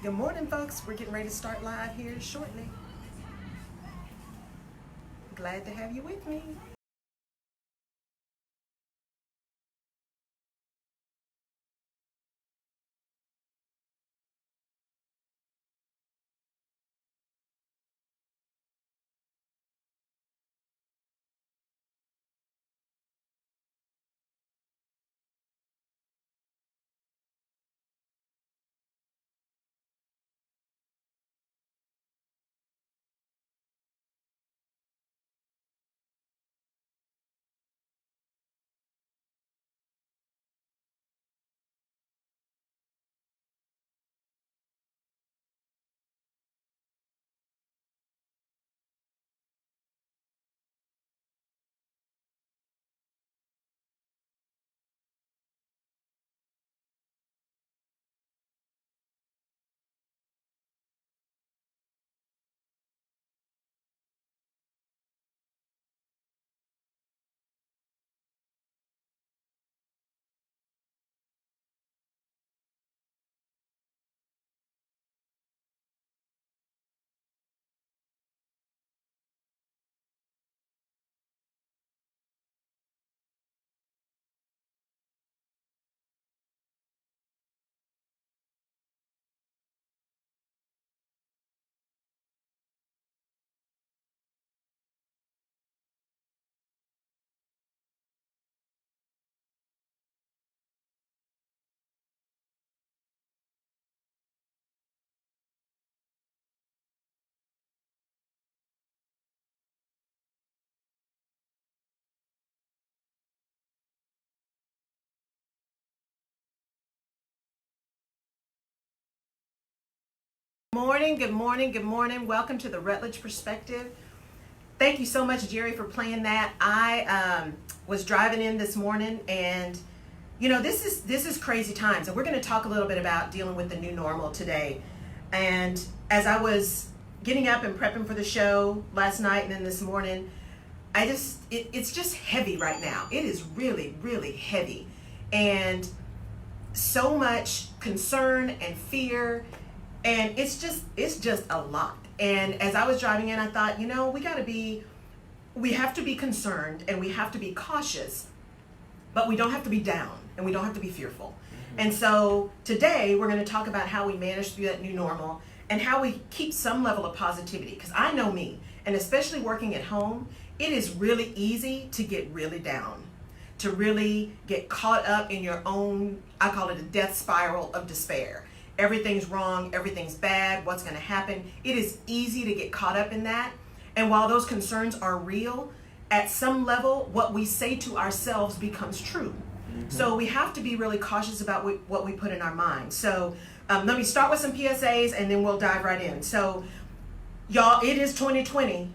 Good morning, folks. We're getting ready to start live here shortly. Glad to have you with me. Good morning. Welcome to the Rutledge Perspective. Thank you so much, Jerry, for playing that. I was driving in this morning, and this is crazy times, and we're going to talk a little bit about dealing with the new normal today. And as I was getting up and prepping for the show last night and then this morning, it's just heavy right now. It is really, really heavy, and so much concern and fear. And it's just a lot. And as I was driving in, I thought, we have to be concerned and we have to be cautious, but we don't have to be down and we don't have to be fearful. Mm-hmm. And so today we're going to talk about how we manage through that new normal and how we keep some level of positivity. Because I know me, and especially working at home, it is really easy to get really down, to really get caught up in your own, I call it a death spiral of despair. Everything's wrong, everything's bad, what's going to happen. It is easy to get caught up in that. And while those concerns are real, at some level, what we say to ourselves becomes true. Mm-hmm. So we have to be really cautious about what we put in our minds. So let me start with some PSAs and then we'll dive right in. So y'all, it is 2020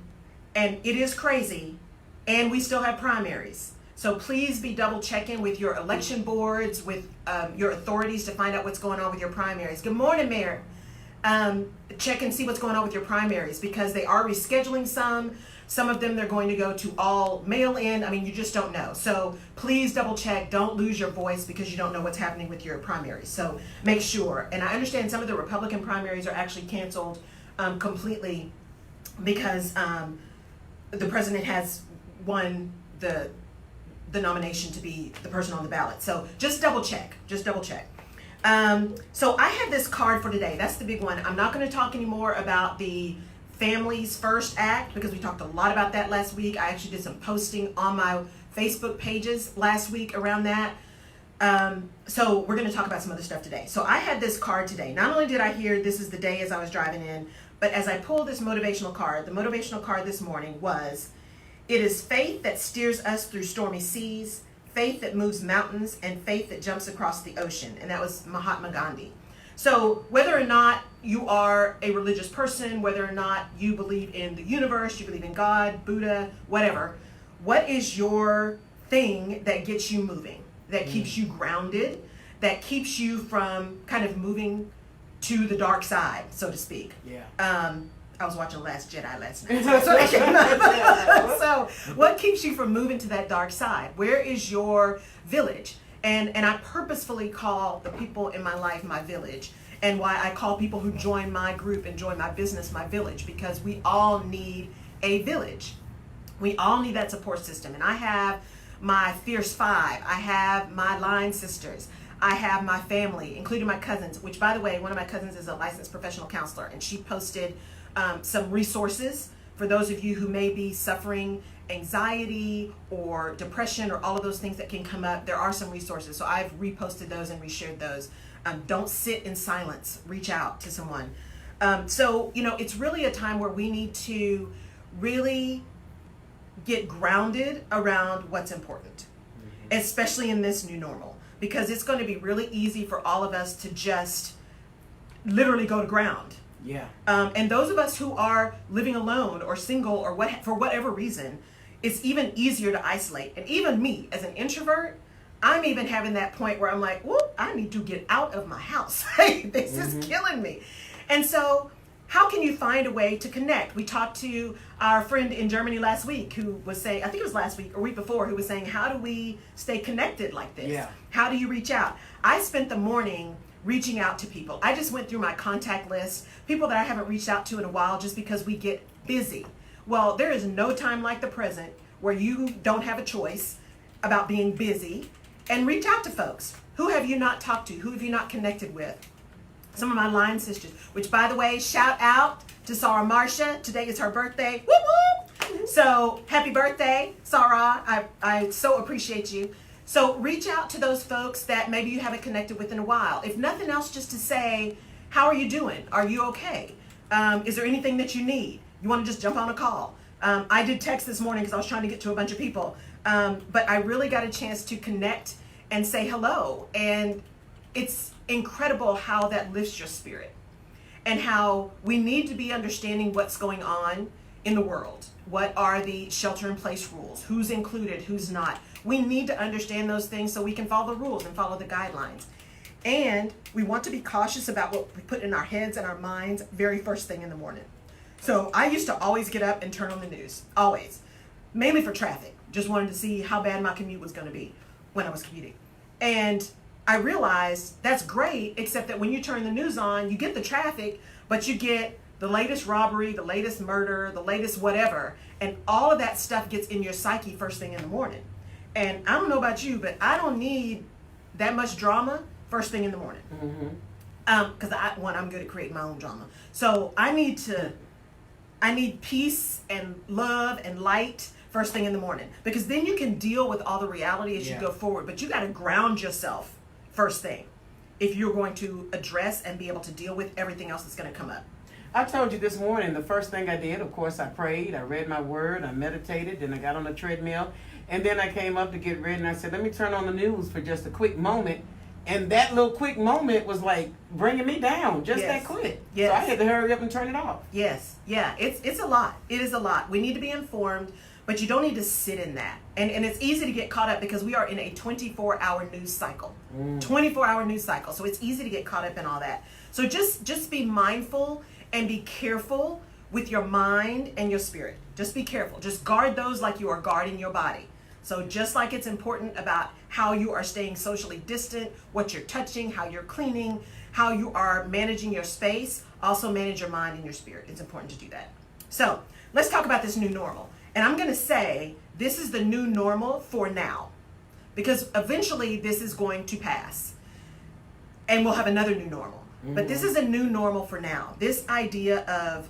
and it is crazy and we still have primaries. So please be double checking with your election boards, with your authorities to find out what's going on with your primaries. Good morning, Mayor. Check and see what's going on with your primaries because they are rescheduling some. Some of them they're going to go to all mail-in. I mean, you just don't know. So please double check. Don't lose your voice because you don't know what's happening with your primaries. So make sure. And I understand some of the Republican primaries are actually canceled completely because the president has won the nomination to be the person on the ballot. So just double check. So I have this card for today. That's the big one. I'm not going to talk anymore about the Families First Act because we talked a lot about that last week. I actually did some posting on my Facebook pages last week around that. So we're going to talk about some other stuff today. So I had this card today. Not only did I hear this is the day as I was driving in, but as I pulled this motivational card, the motivational card this morning was, "It is faith that steers us through stormy seas, faith that moves mountains, and faith that jumps across the ocean." And that was Mahatma Gandhi. So whether or not you are a religious person, whether or not you believe in the universe, you believe in God, Buddha, whatever, what is your thing that gets you moving, that keeps you grounded, that keeps you from kind of moving to the dark side, so to speak? Yeah. I was watching Last Jedi last night, so that's what I came up. So what keeps you from moving to that dark side? Where is your village? And I purposefully call the people in my life my village, and why I call people who join my group and join my business my village, because we all need a village. We all need that support system. And I have my Fierce Five. I have my Line Sisters. I have my family, including my cousins, which, by the way, one of my cousins is a licensed professional counselor, and she posted some resources for those of you who may be suffering anxiety or depression or all of those things that can come up. There are some resources. So I've reposted those and reshared those. Don't sit in silence. Reach out to someone. So, it's really a time where we need to really get grounded around what's important, especially in this new normal, because it's going to be really easy for all of us to just literally go to ground. Yeah. And those of us who are living alone or single or for whatever reason, it's even easier to isolate. And even me as an introvert, I'm even having that point where I'm like, whoop, I need to get out of my house. This is killing me. And so how can you find a way to connect? We talked to our friend in Germany last week who was saying, I think it was last week or week before, who was saying, how do we stay connected like this? Yeah. How do you reach out? I spent the morning reaching out to people. I just went through my contact list, people that I haven't reached out to in a while just because we get busy. Well, there is no time like the present where you don't have a choice about being busy, and reach out to folks. Who have you not talked to? Who have you not connected with? Some of my Line Sisters, which, by the way, shout out to Sarah Marcia. Today is her birthday. Whoop, whoop. So happy birthday, Sarah. I so appreciate you. So reach out to those folks that maybe you haven't connected with in a while. If nothing else, just to say, how are you doing? Are you okay? Is there anything that you need? You want to just jump on a call? I did text this morning because I was trying to get to a bunch of people. But I really got a chance to connect and say hello. And it's incredible how that lifts your spirit, and how we need to be understanding what's going on in the world. What are the shelter-in-place rules? Who's included? Who's not? We need to understand those things so we can follow the rules and follow the guidelines. And we want to be cautious about what we put in our heads and our minds very first thing in the morning. So I used to always get up and turn on the news, always, mainly for traffic. Just wanted to see how bad my commute was going to be when I was commuting. And I realized that's great, except that when you turn the news on, you get the traffic, but you get the latest robbery, the latest murder, the latest whatever, and all of that stuff gets in your psyche first thing in the morning. And I don't know about you, but I don't need that much drama first thing in the morning. Because I'm good at creating my own drama. So I need peace and love and light first thing in the morning, because then you can deal with all the reality as you go forward. But you got to ground yourself first thing if you're going to address and be able to deal with everything else that's going to come up. I told you this morning, the first thing I did, of course, I prayed, I read my word, I meditated, then I got on the treadmill, and then I came up to get ready, and I said, let me turn on the news for just a quick moment. And that little quick moment was like bringing me down, just that quick. So I had to hurry up and turn it off. Yes, yeah, it's a lot. It is a lot. We need to be informed, but you don't need to sit in that. And it's easy to get caught up because we are in a 24-hour news cycle. 24-hour news cycle. So it's easy to get caught up in all that. So just be mindful and be careful with your mind and your spirit. Just be careful. Just guard those like you are guarding your body. So just like it's important about how you are staying socially distant, what you're touching, how you're cleaning, how you are managing your space, also manage your mind and your spirit. It's important to do that. So let's talk about this new normal. And I'm going to say this is the new normal for now, because eventually this is going to pass and we'll have another new normal. But this is a new normal for now. This idea of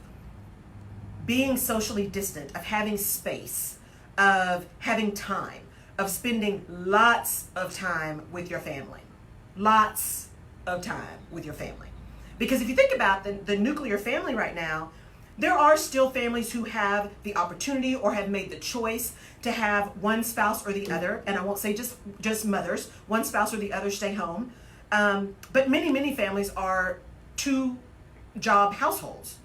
being socially distant, of having space, of having time, of spending lots of time with your family. Lots of time with your family. Because if you think about the nuclear family right now, there are still families who have the opportunity or have made the choice to have one spouse or the other, and I won't say just mothers, one spouse or the other stay home. But many families are two-job households.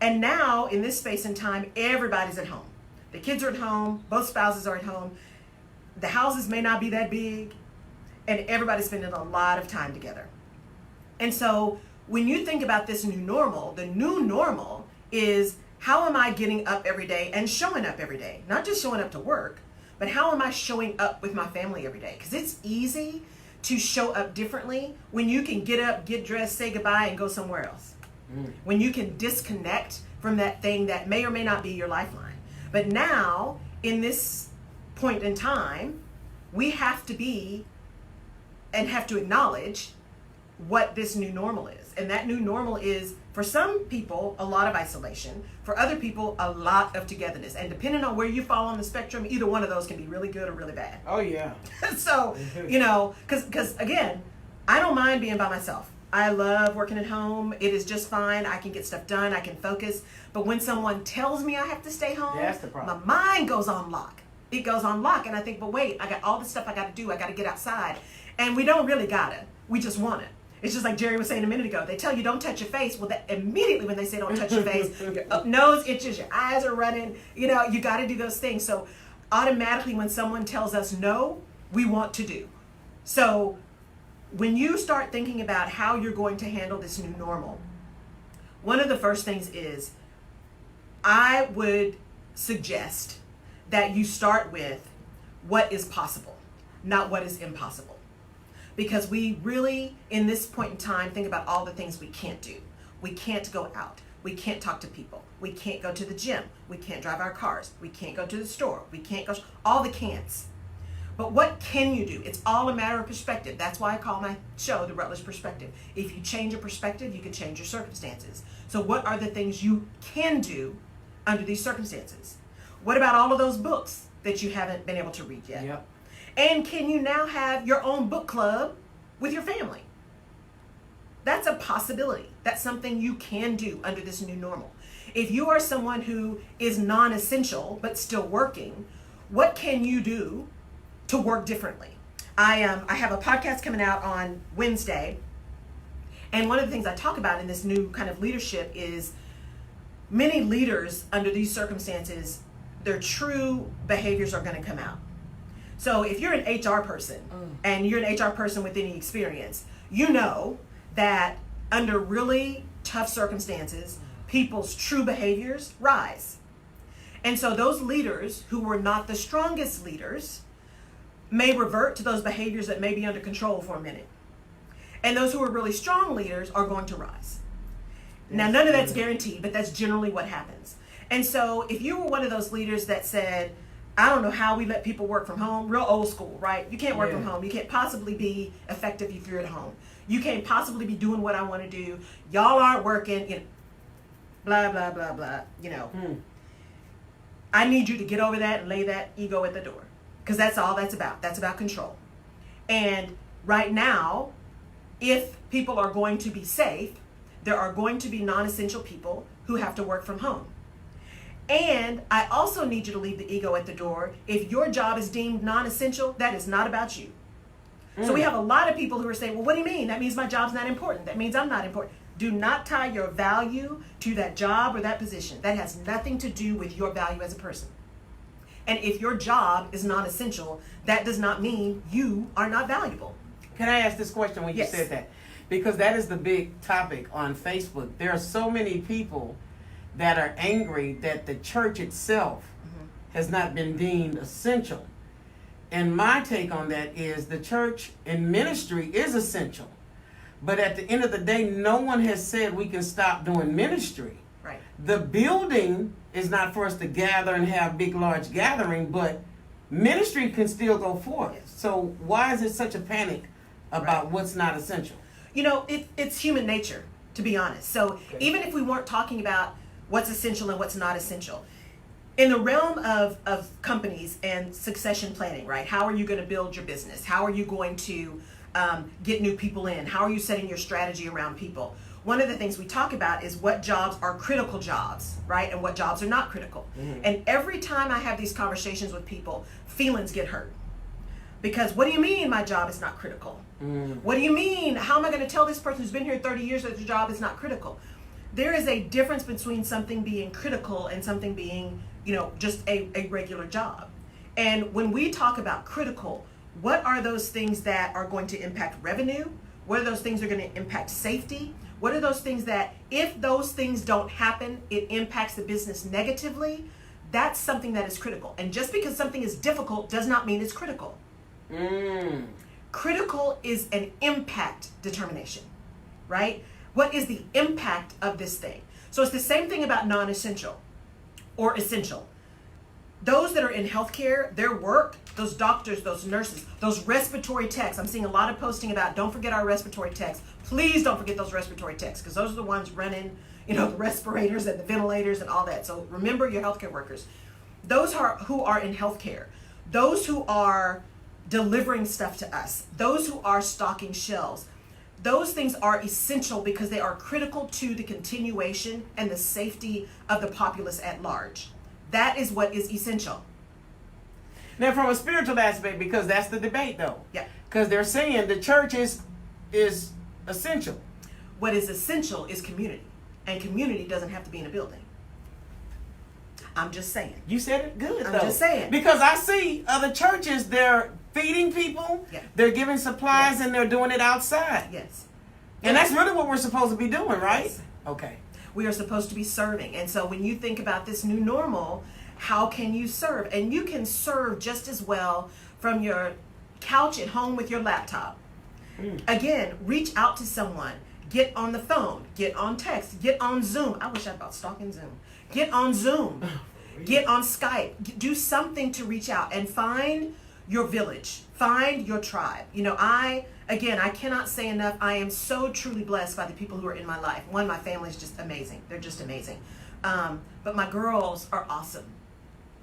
And now, in this space and time, everybody's at home. The kids are at home, both spouses are at home. The houses may not be that big, and everybody's spending a lot of time together. And so, when you think about this new normal, the new normal is, how am I getting up every day and showing up every day? Not just showing up to work, but how am I showing up with my family every day? Because it's easy to show up differently when you can get up, get dressed, say goodbye, and go somewhere else. When you can disconnect from that thing that may or may not be your lifeline. But now, in this point in time, we have to be and have to acknowledge what this new normal is. And that new normal is, for some people, a lot of isolation. For other people, a lot of togetherness. And depending on where you fall on the spectrum, either one of those can be really good or really bad. Oh, yeah. So, because again, I don't mind being by myself. I love working at home. It is just fine. I can get stuff done. I can focus. But when someone tells me I have to stay home, that's the problem. My mind goes on lock. It goes on lock. And I think, but wait, I got all the stuff I got to do. I got to get outside. And we don't really got it. We just want it. It's just like Jerry was saying a minute ago. They tell you don't touch your face. Well, that immediately when they say don't touch your face, your nose itches, your eyes are running. You got to do those things. So automatically when someone tells us no, we want to do. So when you start thinking about how you're going to handle this new normal, one of the first things is I would suggest that you start with what is possible, not what is impossible. Because we really, in this point in time, think about all the things we can't do. We can't go out. We can't talk to people. We can't go to the gym. We can't drive our cars. We can't go to the store. We can't go, all the can'ts. But what can you do? It's all a matter of perspective. That's why I call my show The Rutledge Perspective. If you change your perspective, you can change your circumstances. So what are the things you can do under these circumstances? What about all of those books that you haven't been able to read yet? Yep. And can you now have your own book club with your family? That's a possibility. That's something you can do under this new normal. If you are someone who is non-essential but still working, what can you do to work differently? I have a podcast coming out on Wednesday, and one of the things I talk about in this new kind of leadership is many leaders under these circumstances, their true behaviors are going to come out. So if you're an HR person and you're an HR person with any experience, you know that under really tough circumstances, people's true behaviors rise. And so those leaders who were not the strongest leaders may revert to those behaviors that may be under control for a minute. And those who are really strong leaders are going to rise. Now, none of that's guaranteed, but that's generally what happens. And so if you were one of those leaders that said, I don't know how we let people work from home, real old school, right? You can't work from home. You can't possibly be effective if you're at home. You can't possibly be doing what I want to do. Y'all aren't working, blah, blah, blah, blah, I need you to get over that and lay that ego at the door. Because that's all that's about. That's about control. And right now, if people are going to be safe, there are going to be non-essential people who have to work from home. And I also need you to leave the ego at the door. If your job is deemed non-essential, that is not about you. So we have a lot of people who are saying, well, what do you mean? That means my job's not important. That means I'm not important. Do not tie your value to that job or that position. That has nothing to do with your value as a person. And if your job is non-essential, that does not mean you are not valuable. Can I ask this question when you said that? Because that is the big topic on Facebook. There are so many people that are angry that the church itself has not been deemed essential. And my take on that is the church and ministry is essential. But at the end of the day, no one has said we can stop doing ministry. Right. The building is not for us to gather and have big, large gathering, but ministry can still go forth. Yes. So why is it such a panic about what's not essential? It's human nature, to be honest. So even if we weren't talking about what's essential and what's not essential, in the realm of companies and succession planning, right? How are you going to build your business? How are you going to get new people in? How are you setting your strategy around people? One of the things we talk about is what jobs are critical jobs, right? And what jobs are not critical. And every time I have these conversations with people, feelings get hurt. Because what do you mean my job is not critical? What do you mean? How am I going to tell this person who's been here 30 years that their job is not critical? There is a difference between something being critical and something being, just a regular job. And when we talk about critical, what are those things that are going to impact revenue? What are those things that are going to impact safety? What are those things that, if those things don't happen, it impacts the business negatively? That's something that is critical. And just because something is difficult does not mean it's critical. Critical is an impact determination, right? What is the impact of this thing? So it's the same thing about non-essential or essential. Those that are in healthcare, their work, those doctors, those nurses, those respiratory techs. I'm seeing a lot of posting about, don't forget our respiratory techs. Please don't forget those respiratory techs, because those are the ones running, the respirators and the ventilators and all that. So remember your healthcare workers. Those who are in healthcare, those who are delivering stuff to us, those who are stocking shelves, those things are essential because they are critical to the continuation and the safety of the populace at large. That is what is essential. Now, from a spiritual aspect, because that's the debate, though. Yeah. Because they're saying the church is essential. What is essential is community, and community doesn't have to be in a building. I'm just saying. You said it good, though. I'm just saying. Because I see other churches, they're feeding people, Yeah. they're giving supplies, Yes. and they're doing it outside. Yes. And that's really what we're supposed to be doing, right? Yes. Okay. We are supposed to be serving. And so when you think about this new normal, how can you serve? And you can serve just as well from your couch at home with your laptop. Again, reach out to someone. Get on the phone. Get on text. Get on Zoom. I wish I thought stalking Zoom. Get on Zoom. Get on Skype. Do something to reach out and find your village. Find your tribe. I cannot say enough. I am so truly blessed by the people who are in my life. One, my family is just amazing. They're just amazing. But my girls are awesome.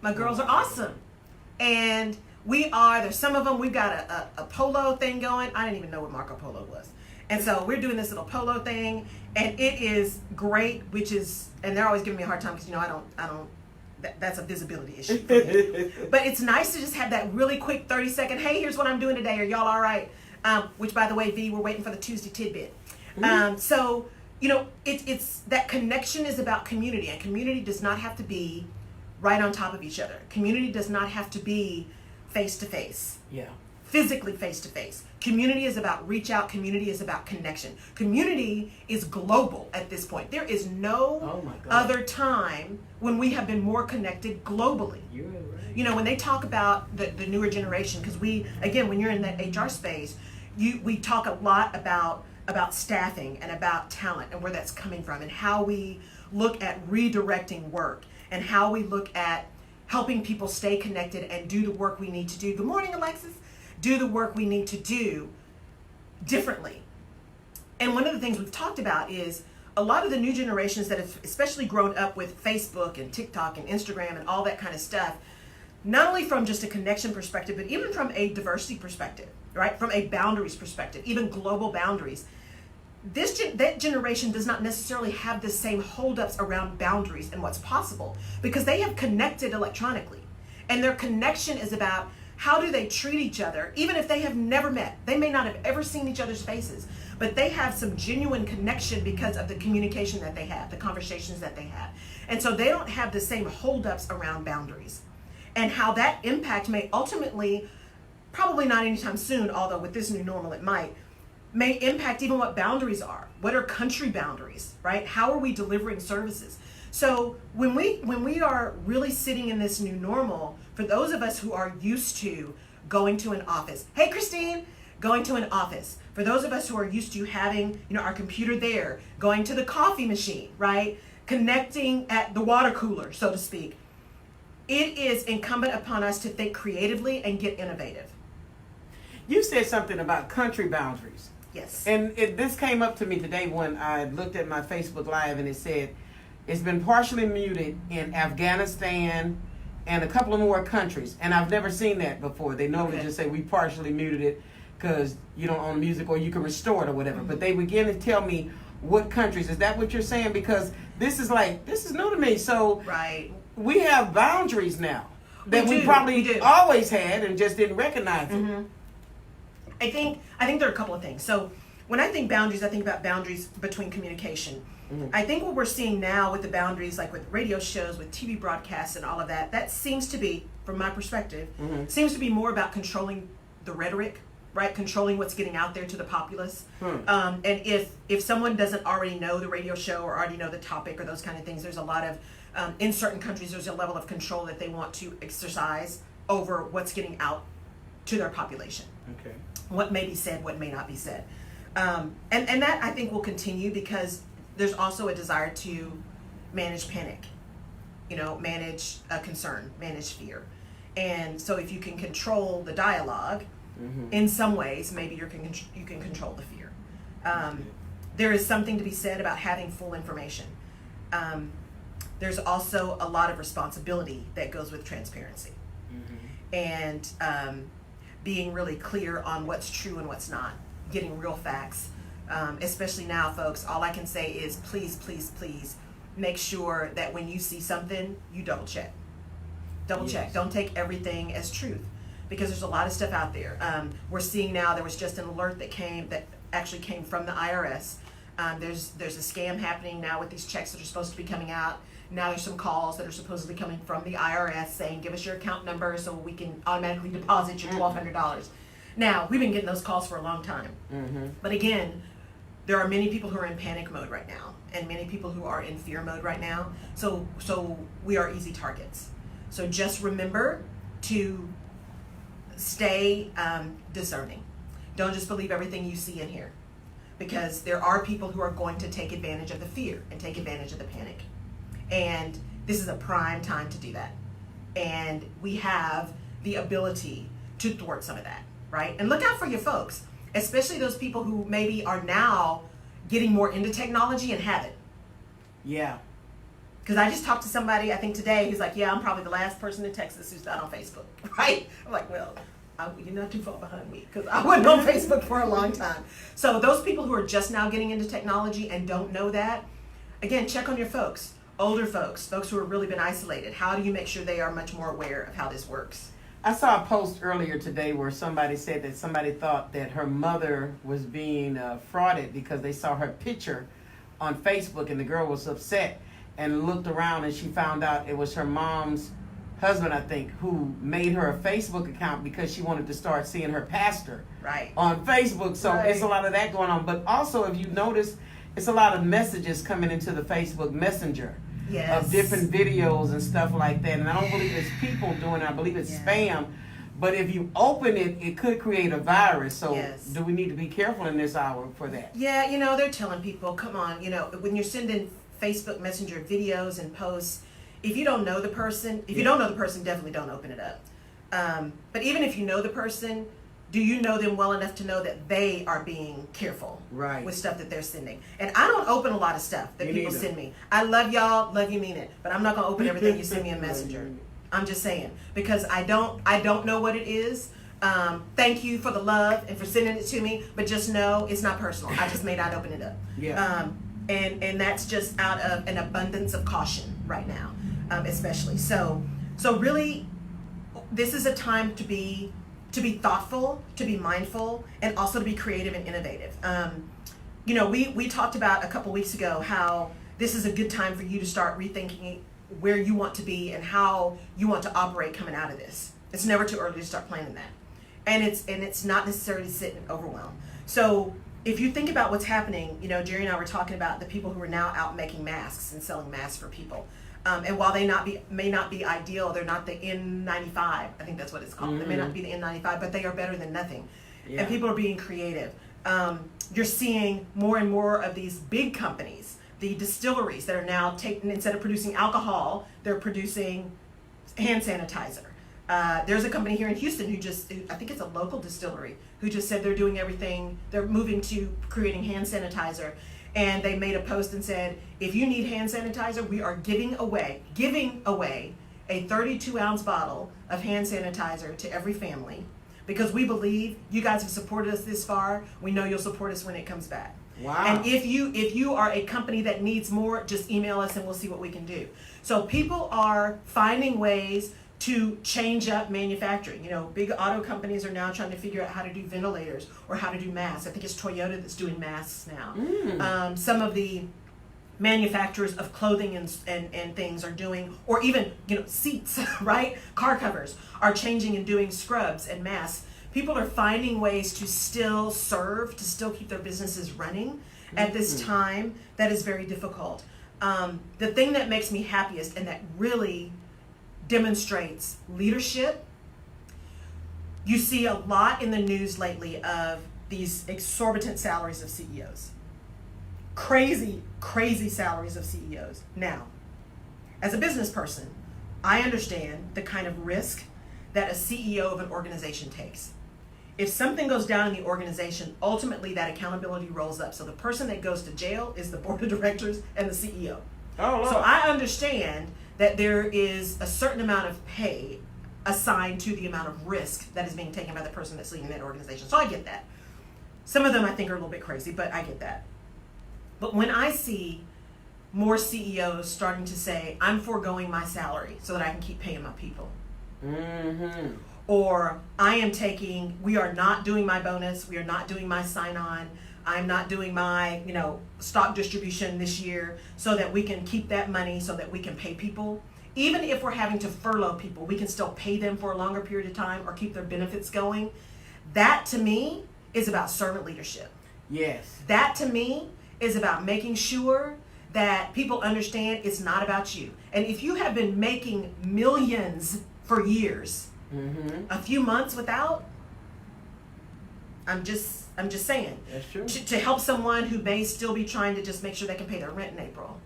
My girls are awesome. And there's some of them, we've got a polo thing going. I didn't even know what Marco Polo was. And so we're doing this little polo thing, and it is great, and they're always giving me a hard time because, that's a visibility issue for me. But it's nice to just have that really quick 30-second, hey, here's what I'm doing today. Are y'all all right? Which, by the way, V, we're waiting for the Tuesday tidbit. It's that connection is about community, and community does not have to be right on top of each other. Community does not have to be face-to-face. Yeah. Physically face-to-face. Community is about reach out. Community is about connection. Community is global at this point. There is no other time when we have been more connected globally. You're right. When they talk about the newer generation, because when you're in that HR space, we talk a lot about staffing and about talent and where that's coming from, and how we look at redirecting work, and how we look at helping people stay connected and do the work we need to do. Good morning, Alexis. Do the work we need to do differently. And one of the things we've talked about is a lot of the new generations that have especially grown up with Facebook and TikTok and Instagram and all that kind of stuff, not only from just a connection perspective, but even from a diversity perspective, right? From a boundaries perspective, even global boundaries. That generation does not necessarily have the same holdups around boundaries and what's possible, because they have connected electronically, and their connection is about how do they treat each other, even if they have never met. They may not have ever seen each other's faces, but they have some genuine connection because of the communication that they have, the conversations that they have. And so they don't have the same holdups around boundaries, and how that impact may ultimately, probably not anytime soon, although with this new normal it may impact even what boundaries are. What are country boundaries, right? How are we delivering services? So when we are really sitting in this new normal, for those of us who are used to going to an office, hey Christine, going to an office. For those of us who are used to having, our computer there, going to the coffee machine, right? Connecting at the water cooler, so to speak. It is incumbent upon us to think creatively and get innovative. You said something about country boundaries. Yes. And this came up to me today when I looked at my Facebook Live, and it said it's been partially muted in Afghanistan and a couple of more countries. And I've never seen that before. They normally just say we partially muted it because you don't own music, or you can restore it or whatever. Mm-hmm. But they begin to tell me what countries. Is that what you're saying? Because this is new to me. So right. We have boundaries now that we probably always had and just didn't recognize it. Mm-hmm. I think there are a couple of things. So when I think boundaries, I think about boundaries between communication. Mm-hmm. I think what we're seeing now with the boundaries, like with radio shows, with TV broadcasts and all of that seems to be, from my perspective, seems to be more about controlling the rhetoric, right? Controlling what's getting out there to the populace. And if someone doesn't already know the radio show or already know the topic or those kind of things, there's a lot of, in certain countries, there's a level of control that they want to exercise over what's getting out to their population. Okay. What may be said, what may not be said. And that I think will continue because there's also a desire to manage panic, manage concern, manage fear. And so if you can control the dialogue in some ways, maybe you can control the fear. There is something to be said about having full information. There's also a lot of responsibility that goes with transparency. And being really clear on what's true and what's not, getting real facts. Especially now, folks, all I can say is please, please, please make sure that when you see something, you double check. Double check. Don't take everything as truth because there's a lot of stuff out there. We're seeing now, there was just an alert that actually came from the IRS. There's a scam happening now with these checks that are supposed to be coming out. Now there's some calls that are supposedly coming from the IRS saying, give us your account number so we can automatically deposit your $1,200. Now, we've been getting those calls for a long time. But again, there are many people who are in panic mode right now and many people who are in fear mode right now. So we are easy targets. So just remember to stay discerning. Don't just believe everything you see and hear because there are people who are going to take advantage of the fear and take advantage of the panic. And this is a prime time to do that. And we have the ability to thwart some of that, right? And look out for your folks, especially those people who maybe are now getting more into technology and have it. Yeah. Because I just talked to somebody, I think today, who's like, yeah, I'm probably the last person in Texas who's not on Facebook, right? I'm like, well, you're not too far behind me because I wasn't on Facebook for a long time. So those people who are just now getting into technology and don't know that, again, check on your folks. Older folks who have really been isolated. How do you make sure they are much more aware of how this works? I saw a post earlier today where somebody said that somebody thought that her mother was being frauded because they saw her picture on Facebook and the girl was upset and looked around and she found out it was her mom's husband, I think, who made her a Facebook account because she wanted to start seeing her pastor on Facebook. So it's a lot of that going on. But also, if you notice, it's a lot of messages coming into the Facebook Messenger of different videos and stuff like that. And I don't believe it's people doing it. I believe it's spam. But if you open it, it could create a virus. So do we need to be careful in this hour for that? Yeah, they're telling people, come on, when you're sending Facebook Messenger videos and posts, if you don't know the person, definitely don't open it up. But even if you know the person, do you know them well enough to know that they are being careful with stuff that they're sending? And I don't open a lot of stuff that people send me. I love y'all, love you, mean it. But I'm not going to open everything you send me in Messenger. I'm just saying. Because I don't know what it is. Thank you for the love and for sending it to me. But just know it's not personal. I just may not open it up. And that's just out of an abundance of caution right now, especially. So really, this is a time to be thoughtful, to be mindful, and also to be creative and innovative. We talked about a couple weeks ago how this is a good time for you to start rethinking where you want to be and how you want to operate coming out of this. It's never too early to start planning that. And it's not necessarily sit and overwhelm. So if you think about what's happening, Jerry and I were talking about the people who are now out making masks and selling masks for people. And while they may not be ideal, they're not the N95. I think that's what it's called. They may not be the N95, but they are better than nothing. And people are being creative. You're seeing more and more of these big companies, the distilleries that are now instead of producing alcohol, they're producing hand sanitizer. There's a company here in Houston I think it's a local distillery, who just said they're doing everything, they're moving to creating hand sanitizer. And they made a post and said, if you need hand sanitizer, we are giving away a 32-ounce bottle of hand sanitizer to every family because we believe you guys have supported us this far. We know you'll support us when it comes back. Wow. And if you are a company that needs more, just email us and we'll see what we can do. So people are finding ways to change up manufacturing. Big auto companies are now trying to figure out how to do ventilators or how to do masks. I think it's Toyota that's doing masks now. Some of the manufacturers of clothing and things are doing, or even seats, right? Car covers are changing and doing scrubs and masks. People are finding ways to still serve, to still keep their businesses running at this time that is very difficult. The thing that makes me happiest and that really demonstrates leadership You see a lot in the news lately of these exorbitant salaries of CEOs. Crazy, crazy salaries of CEOs. Now, as a business person, I understand the kind of risk that a CEO of an organization takes. If something goes down in the organization, ultimately that accountability rolls up. So the person that goes to jail is the board of directors and the CEO. Oh, Lord. So I understand that there is a certain amount of pay assigned to the amount of risk that is being taken by the person that's leading that organization. So I get that. Some of them I think are a little bit crazy, but I get that. But when I see more CEOs starting to say, I'm foregoing my salary so that I can keep paying my people. Mm-hmm. Or we are not doing my bonus, we are not doing my sign-on, I'm not doing my, stock distribution this year so that we can keep that money so that we can pay people. Even if we're having to furlough people, we can still pay them for a longer period of time or keep their benefits going. That to me is about servant leadership. Yes. That to me is about making sure that people understand it's not about you. And if you have been making millions for years, a few months without, I'm just saying. That's true. To help someone who may still be trying to just make sure they can pay their rent in April.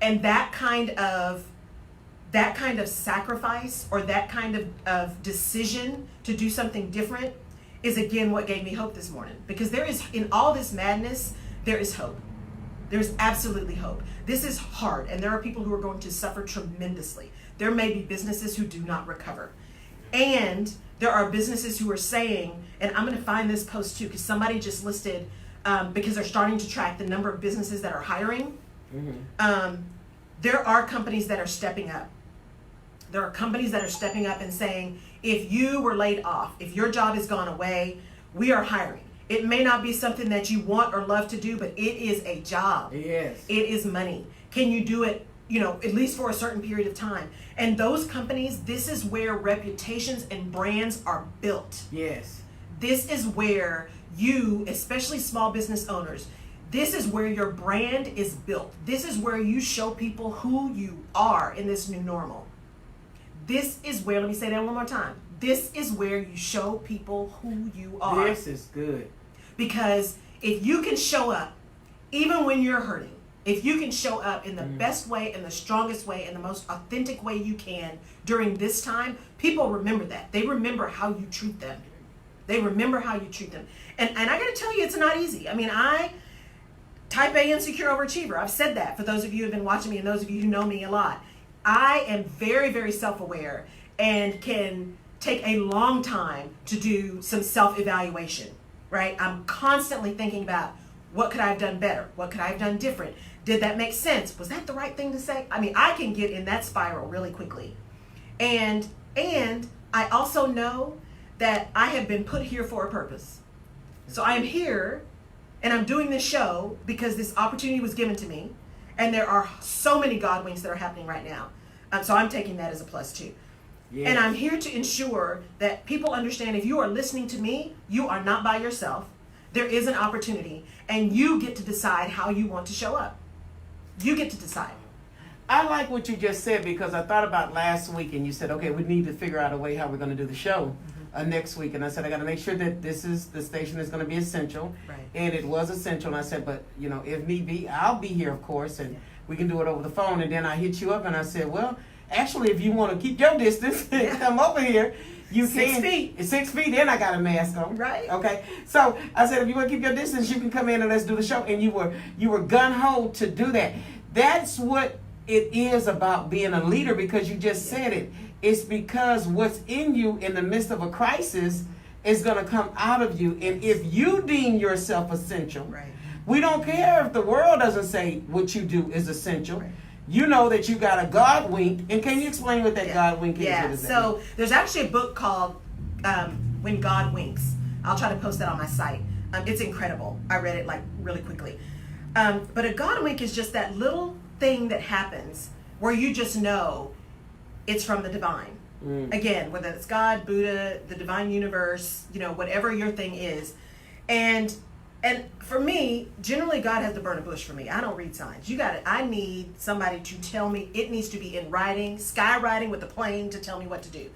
And that kind of sacrifice or that kind of decision to do something different is again what gave me hope this morning. Because there is, in all this madness, there is hope. There's absolutely hope. This is hard, and there are people who are going to suffer tremendously. There may be businesses who do not recover. And there are businesses who are saying, and I'm going to find this post too, because somebody just listed, because they're starting to track the number of businesses that are hiring. There are companies that are stepping up. There are companies that are stepping up and saying, if you were laid off, if your job has gone away, we are hiring. It may not be something that you want or love to do, but it is a job. Yes. It is money. Can you do it, at least for a certain period of time? And those companies, this is where reputations and brands are built. Yes. This is where you, especially small business owners, this is where your brand is built. This is where you show people who you are in this new normal. This is where, let me say that one more time. This is where you show people who you are. This is good. Because if you can show up, even when you're hurting, if you can show up in the best way and the strongest way and the most authentic way you can during this time, people remember that. They remember how you treat them. They remember how you treat them. And I got to tell you, it's not easy. I mean, type A insecure overachiever. I've said that for those of you who have been watching me and those of you who know me a lot. I am very, very self-aware and can take a long time to do some self-evaluation, right? I'm constantly thinking about what could I have done better? What could I have done different? Did that make sense? Was that the right thing to say? I mean, I can get in that spiral really quickly. And I also know that I have been put here for a purpose. So I am here and I'm doing this show because this opportunity was given to me. And there are so many God winks that are happening right now. So I'm taking that as a plus too. Yes. And I'm here to ensure that people understand if you are listening to me, you are not by yourself. There is an opportunity and you get to decide how you want to show up. You get to decide. I like what you just said because I thought about last week and you said, okay, we need to figure out a way how we're going to do the show next week. And I said, I got to make sure that the station is going to be essential. Right. And it was essential. And I said, but if need be, I'll be here, of course, and we can do it over the phone. And then I hit you up and I said, well, actually, if you want to keep your distance and come over here, you 6 can. feet. 6 feet, then I got a mask on. Right. Okay. So I said, if you want to keep your distance, you can come in and let's do the show. And you were gun-ho to do that. That's what it is about being a leader, because you just said it. It's because what's in you in the midst of a crisis is going to come out of you. And if you deem yourself essential, right. We don't care if the world doesn't say what you do is essential. Right. You know that you got a God wink. And can you explain what that God wink is? Yeah, so there's actually a book called When God Winks. I'll try to post that on my site. It's incredible. I read it really quickly. But a God wink is just that little thing that happens where you just know it's from the divine. Again, whether it's God, Buddha, the divine universe, whatever your thing is. And for me, generally God has to burn a bush for me. I don't read signs. I need somebody to tell me. It needs to be in writing, skywriting with a plane to tell me what to do.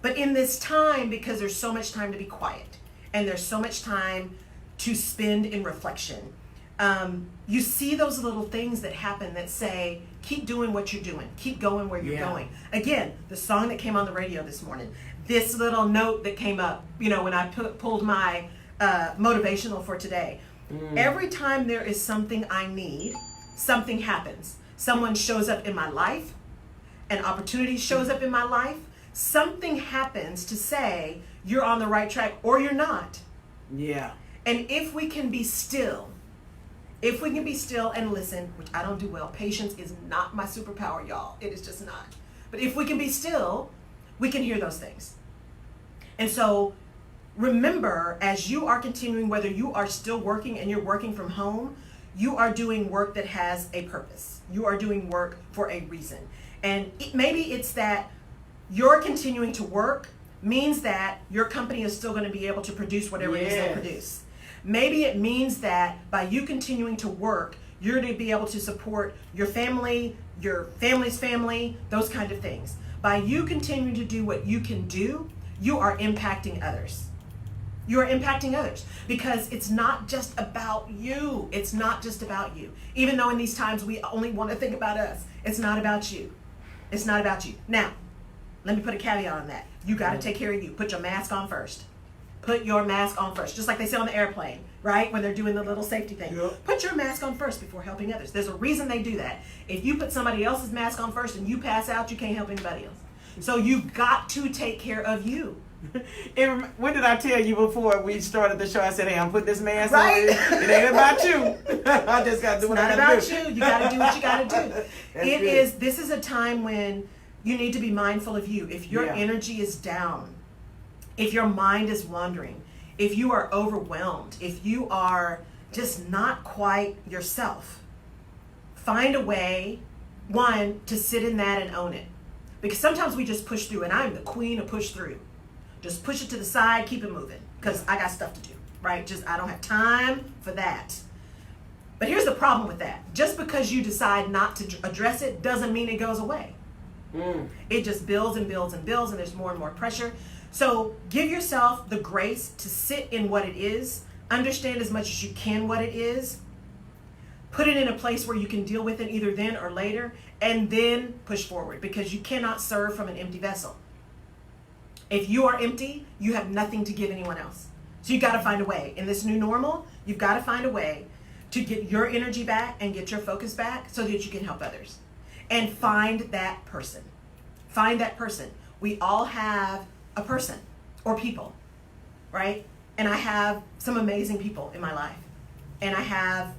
But in this time, because there's so much time to be quiet and there's so much time to spend in reflection, you see those little things that happen that say, keep doing what you're doing. Keep going where you're going. Again, the song that came on the radio this morning, this little note that came up, when I pulled my motivational for today. Every time there is something I need, something happens. Someone shows up in my life. An opportunity shows up in my life. Something happens to say you're on the right track or you're not. Yeah. And if we can be still, and listen, which I don't do well, patience is not my superpower, y'all. It is just not. But if we can be still, we can hear those things. And so remember, as you are continuing, whether you are still working and you're working from home, you are doing work that has a purpose. You are doing work for a reason. And maybe it's that you're continuing to work means that your company is still going to be able to produce whatever it is they produce. Maybe it means that by you continuing to work, you're going to be able to support your family, your family's family, those kind of things. By you continuing to do what you can do, you are impacting others. You are impacting others because it's not just about you. It's not just about you. Even though in these times we only want to think about us, it's not about you. It's not about you. Now, let me put a caveat on that. You got to take care of you. Put your mask on first. Put your mask on first. Just like they say on the airplane, right? When they're doing the little safety thing. Yep. Put your mask on first before helping others. There's a reason they do that. If you put somebody else's mask on first and you pass out, you can't help anybody else. So you've got to take care of you. When did I tell you before we started the show? I said, hey, I'm putting this mask on. Right? It ain't about you. I just got to do what I got to do. It's not about you. You got to do what you got to do. This is a time when you need to be mindful of you. If your energy is down, if your mind is wandering, if you are overwhelmed, if you are just not quite yourself, find a way, one, to sit in that and own it. Because sometimes we just push through, and I'm the queen of push through. Just push it to the side, keep it moving, because I got stuff to do, right? I don't have time for that. But here's the problem with that. Just because you decide not to address it doesn't mean it goes away. It just builds and builds and builds, and there's more and more pressure. So give yourself the grace to sit in what it is, understand as much as you can what it is, put it in a place where you can deal with it either then or later, and then push forward, because you cannot serve from an empty vessel. If you are empty, you have nothing to give anyone else. So you got to find a way. In this new normal, you've got to find a way to get your energy back and get your focus back so that you can help others. And find that person. Find that person. We all have a person or people, right? And I have some amazing people in my life. And I have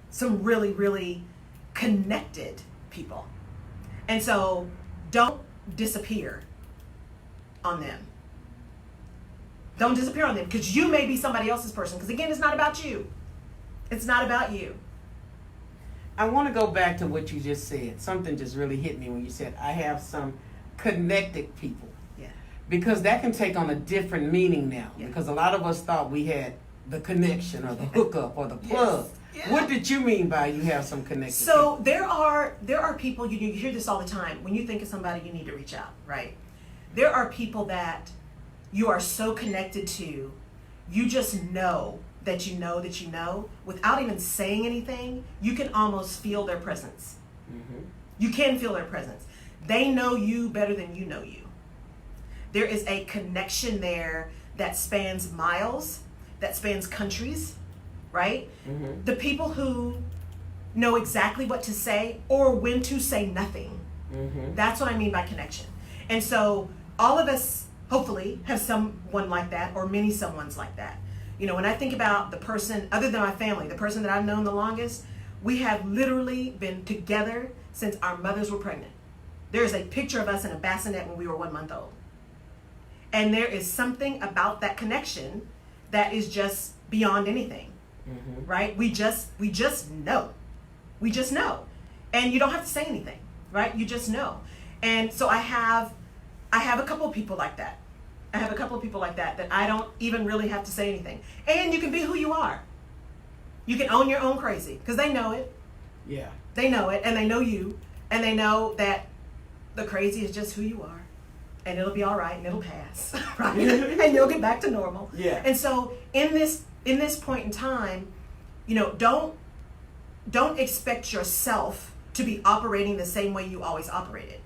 some really, really connected people. And so don't disappear on them. Don't disappear on them, because you may be somebody else's person. Because again, it's not about you. It's not about you. I want to go back to what you just said. Something just really hit me when you said, I have some connected people. Yeah. Because that can take on a different meaning now. Yeah. Because a lot of us thought we had the connection or the hookup or the plug. Yes. Yeah. What did you mean by you have some connected people? So there are people, you hear this all the time. When you think of somebody, you need to reach out, right? There are people that you are so connected to, you just know that you know that you know, without even saying anything, you can almost feel their presence. Mm-hmm. You can feel their presence. They know you better than you know you. There is a connection there that spans miles, that spans countries, right? Mm-hmm. The people who know exactly what to say or when to say nothing. Mm-hmm. That's what I mean by connection. And so all of us, hopefully, have someone like that, or many someones like that. You know, when I think about the person, other than my family, the person that I've known the longest, we have literally been together since our mothers were pregnant. There's a picture of us in a bassinet when we were 1 month old. And there is something about that connection that is just beyond anything, mm-hmm. right? We just know. We just know. And you don't have to say anything, right? You just know. And so I have a couple of people like that. I have a couple of people like that I don't even really have to say anything. And you can be who you are. You can own your own crazy, because they know it. Yeah. They know it, and they know you, and they know that the crazy is just who you are. and it'll be all right, and it'll pass, right? And you'll get back to normal. Yeah. And so in this point in time, you know, don't expect yourself to be operating the same way you always operated,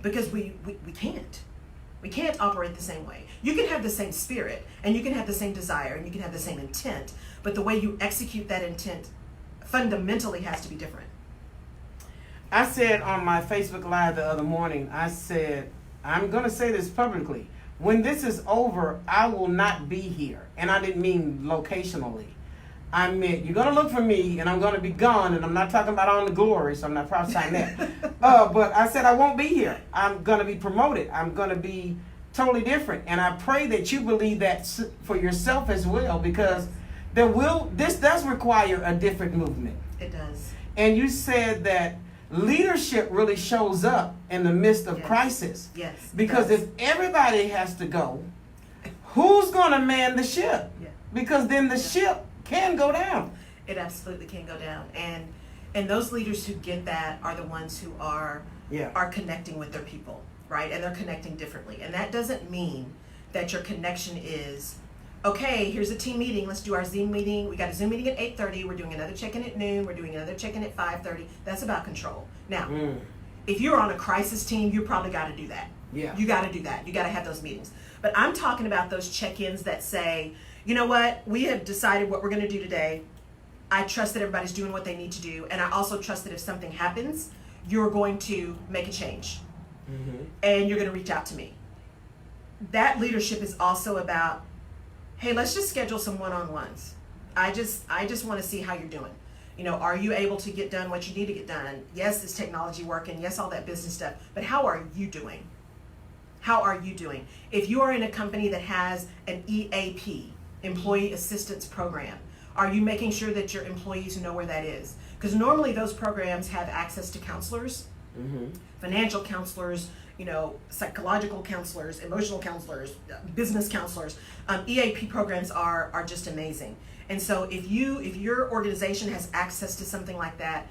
because we can't. We can't operate the same way. You can have the same spirit, and you can have the same desire, and you can have the same intent, but the way you execute that intent fundamentally has to be different. I said on my Facebook Live the other morning, I said, I'm going to say this publicly. When this is over, I will not be here. And I didn't mean locationally. I meant you're going to look for me, and I'm going to be gone, and I'm not talking about on the glory, so I'm not prophesying that. But I said I won't be here. I'm going to be promoted. I'm going to be totally different. And I pray that you believe that for yourself as well, because this does require a different movement. It does. And you said that leadership really shows up in the midst of crisis. Yes. Because if everybody has to go, who's going to man the ship? Yeah. Because then the ship can go down. It absolutely can go down. And those leaders who get that are the ones who are connecting with their people, right? And they're connecting differently. And that doesn't mean that your connection is, okay, here's a team meeting. Let's do our Zoom meeting. We got a Zoom meeting at 8:30. We're doing another check-in at noon. We're doing another check-in at 5:30. That's about control. Now, if you're on a crisis team, you probably got to do that. Yeah. You got to do that. You got to have those meetings. But I'm talking about those check-ins that say, you know what? We have decided what we're going to do today. I trust that everybody's doing what they need to do. And I also trust that if something happens, you're going to make a change. And you're going to reach out to me. That leadership is also about, hey, let's just schedule some one-on-ones. I just want to see how you're doing. You know, are you able to get done what you need to get done? Yes, is technology working? Yes, all that business stuff. But how are you doing? How are you doing? If you are in a company that has an EAP, Employee Assistance Program, are you making sure that your employees know where that is? Because normally those programs have access to counselors, financial counselors, you know, psychological counselors, emotional counselors, business counselors. EAP programs are just amazing. And so if your organization has access to something like that,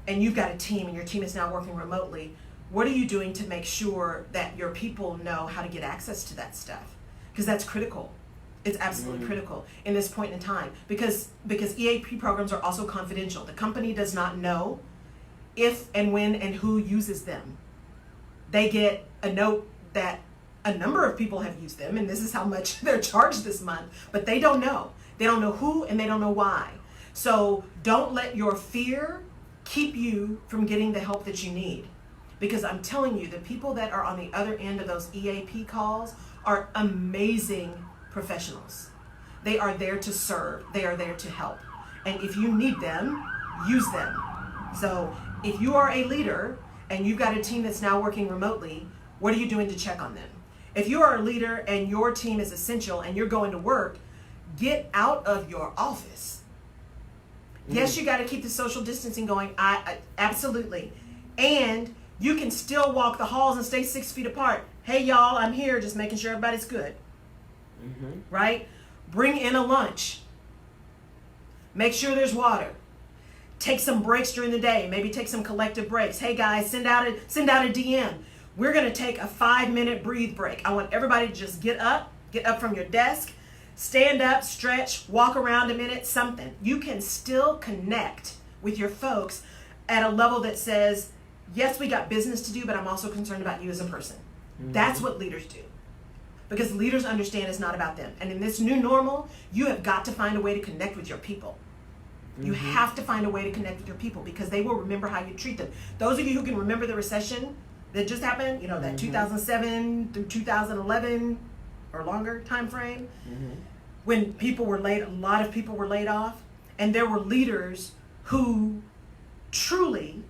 and you've got a team and your team is now working remotely, what are you doing to make sure that your people know how to get access to that stuff? Because that's critical. It's absolutely critical in this point in time, because EAP programs are also confidential. The company does not know if and when and who uses them. They get a note that a number of people have used them, and this is how much they're charged this month, but they don't know. They don't know who, and they don't know why. So don't let your fear keep you from getting the help that you need. Because I'm telling you, the people that are on the other end of those EAP calls are amazing professionals. They are there to serve. They are there to help. And if you need them, use them. So if you are a leader and you've got a team that's now working remotely, what are you doing to check on them? If you are a leader and your team is essential and you're going to work, get out of your office. Yes, you got to keep the social distancing going. I absolutely. And you can still walk the halls and stay 6 feet apart. Hey, y'all, I'm here just making sure everybody's good. Right? Bring in a lunch. Make sure there's water. Take some breaks during the day. Maybe take some collective breaks. Hey, guys, send out a DM. We're going to take a 5-minute breathe break. I want everybody to just get up from your desk, stand up, stretch, walk around a minute, something. You can still connect with your folks at a level that says, yes, we got business to do, but I'm also concerned about you as a person. That's what leaders do. Because leaders understand it's not about them. And in this new normal, you have got to find a way to connect with your people. You have to find a way to connect with your people, because they will remember how you treat them. Those of you who can remember the recession that just happened, you know, that 2007 through 2011 or longer time frame, when people were a lot of people were laid off, and there were leaders who truly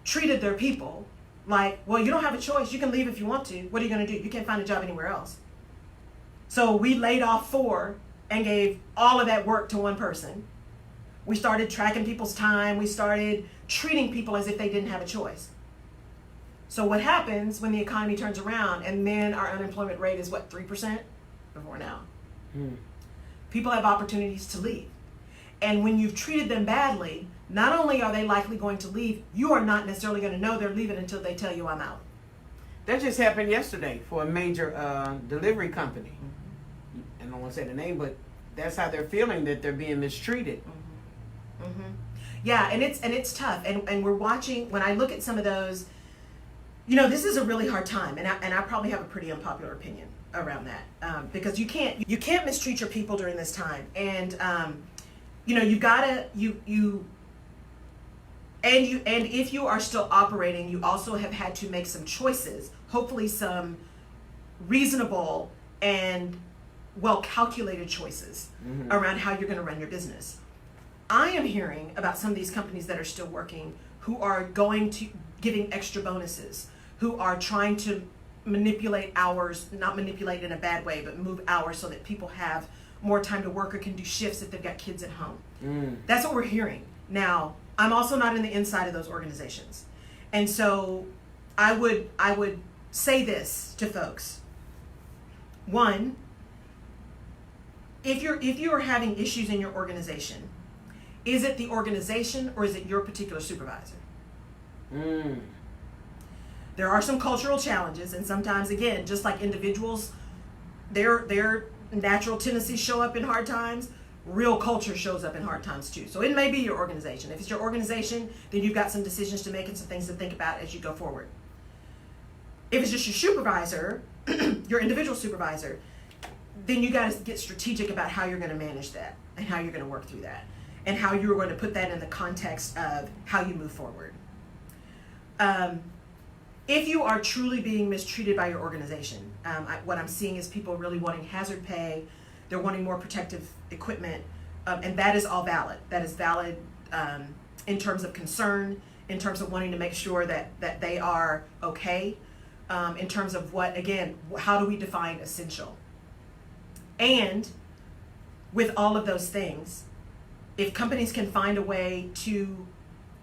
treated their people like, well, you don't have a choice. You can leave if you want to. What are you going to do? You can't find a job anywhere else. So we laid off 4 and gave all of that work to one person. We started tracking people's time. We started treating people as if they didn't have a choice. So what happens when the economy turns around and then our unemployment rate is what, 3% before now? People have opportunities to leave. And when you've treated them badly, not only are they likely going to leave, you are not necessarily going to know they're leaving until they tell you I'm out. That just happened yesterday for a major delivery company. I don't want to say the name, but that's how they're feeling, that they're being mistreated. Yeah, and it's tough, and we're watching. When I look at some of those, you know, this is a really hard time, and I probably have a pretty unpopular opinion around that, because you can't mistreat your people during this time, and you know, you gotta and if you are still operating, you also have had to make some choices, hopefully some reasonable and well calculated choices around how you're going to run your business. I am hearing about some of these companies that are still working, who are going to giving extra bonuses, who are trying to manipulate hours, not manipulate in a bad way, but move hours so that people have more time to work or can do shifts if they've got kids at home. That's what we're hearing. Now, I'm also not in the inside of those organizations. And so I would say this to folks. One, if you are having issues in your organization, is it the organization or is it your particular supervisor? There are some cultural challenges, and sometimes, again, just like individuals, their natural tendencies show up in hard times. Real culture shows up in hard times too. So it may be your organization. If it's your organization, then you've got some decisions to make and some things to think about as you go forward. If it's just your supervisor, your individual supervisor, then you got to get strategic about how you're going to manage that and how you're going to work through that and how you're going to put that in the context of how you move forward. If you are truly being mistreated by your organization, what I'm seeing is people really wanting hazard pay. They're wanting more protective equipment, and that is all valid. That is valid in terms of concern, in terms of wanting to make sure that they are okay, in terms of what, again, how do we define essential? And with all of those things, if companies can find a way to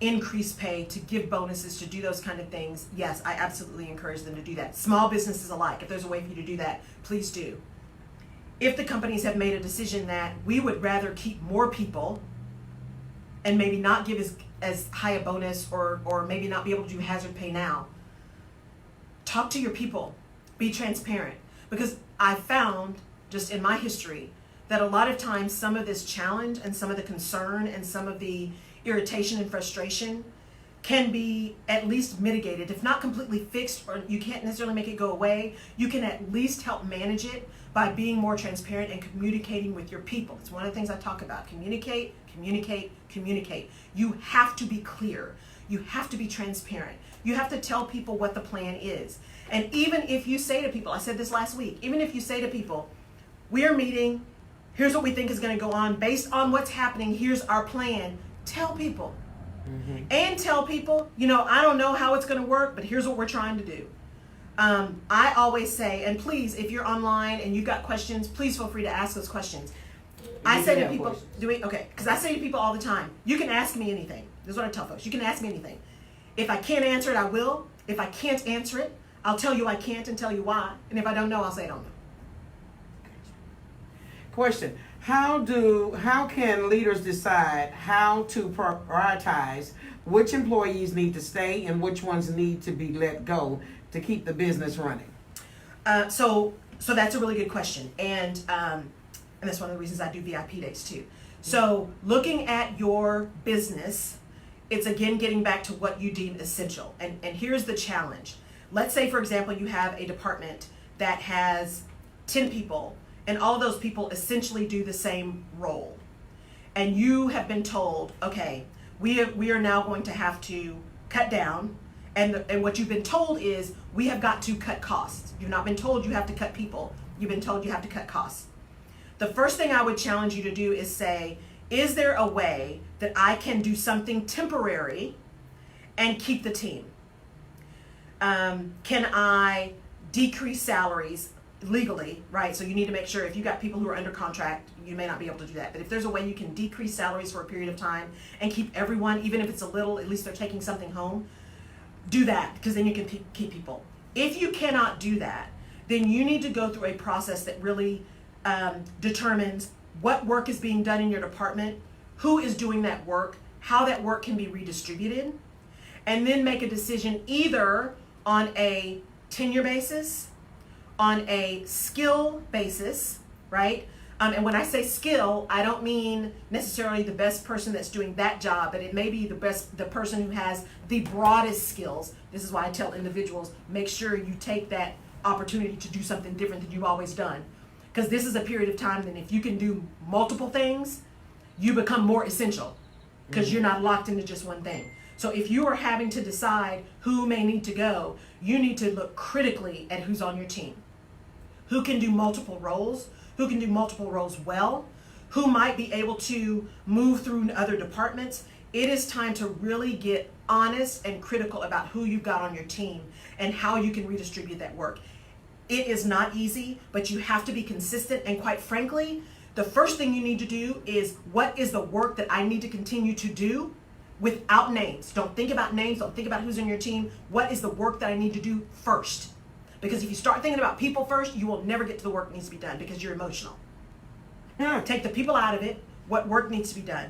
increase pay, to give bonuses, to do those kind of things, yes, I absolutely encourage them to do that. Small businesses alike, if there's a way for you to do that, please do. If the companies have made a decision that we would rather keep more people and maybe not give as high a bonus or maybe not be able to do hazard pay now, talk to your people, be transparent. Because I found, just in my history, that a lot of times some of this challenge and some of the concern and some of the irritation and frustration can be at least mitigated, if not completely fixed, or you can't necessarily make it go away. You can at least help manage it by being more transparent and communicating with your people. It's one of the things I talk about. Communicate, communicate, communicate. You have to be clear. You have to be transparent. You have to tell people what the plan is. And even if you say to people, I said this last week, even if you say to people, we are meeting, here's what we think is going to go on, based on what's happening, here's our plan, tell people. And tell people, you know, I don't know how it's going to work, but here's what we're trying to do. I always say, and please, if you're online and you've got questions, please feel free to ask those questions. I say to people, because I say to people all the time, you can ask me anything. This is what I tell folks. You can ask me anything. If I can't answer it, I will. If I can't answer it, I'll tell you I can't and tell you why. And if I don't know, I'll say I don't know. Question: How can leaders decide how to prioritize which employees need to stay and which ones need to be let go to keep the business running? So that's a really good question, and that's one of the reasons I do VIP days too. So looking at your business, it's again getting back to what you deem essential. And here's the challenge. Let's say, for example, you have a department that has 10 people, and all of those people essentially do the same role. And you have been told, okay, we are now going to have to cut down. And what you've been told is we have got to cut costs. You've not been told you have to cut people. You've been told you have to cut costs. The first thing I would challenge you to do is say, is there a way that I can do something temporary and keep the team? Can I decrease salaries legally, right? So you need to make sure if you've got people who are under contract, you may not be able to do that. But if there's a way you can decrease salaries for a period of time and keep everyone, even if it's a little, at least they're taking something home, do that, because then you can keep people. If you cannot do that, then you need to go through a process that really determines what work is being done in your department, who is doing that work, how that work can be redistributed, and then make a decision either on a tenure basis, on a skill basis, right? And when I say skill, I don't mean necessarily the best person that's doing that job, but it may be the person who has the broadest skills. This is why I tell individuals, make sure you take that opportunity to do something different than you've always done. Because this is a period of time that if you can do multiple things, you become more essential because you're not locked into just one thing. So if you are having to decide who may need to go, you need to look critically at who's on your team. Who can do multiple roles, who can do multiple roles well, who might be able to move through other departments. It is time to really get honest and critical about who you've got on your team and how you can redistribute that work. It is not easy, but you have to be consistent. And quite frankly, the first thing you need to do is, what is the work that I need to continue to do without names? Don't think about names. Don't think about who's on your team. What is the work that I need to do first? Because if you start thinking about people first, you will never get to the work that needs to be done because you're emotional. Take the people out of it, what work needs to be done.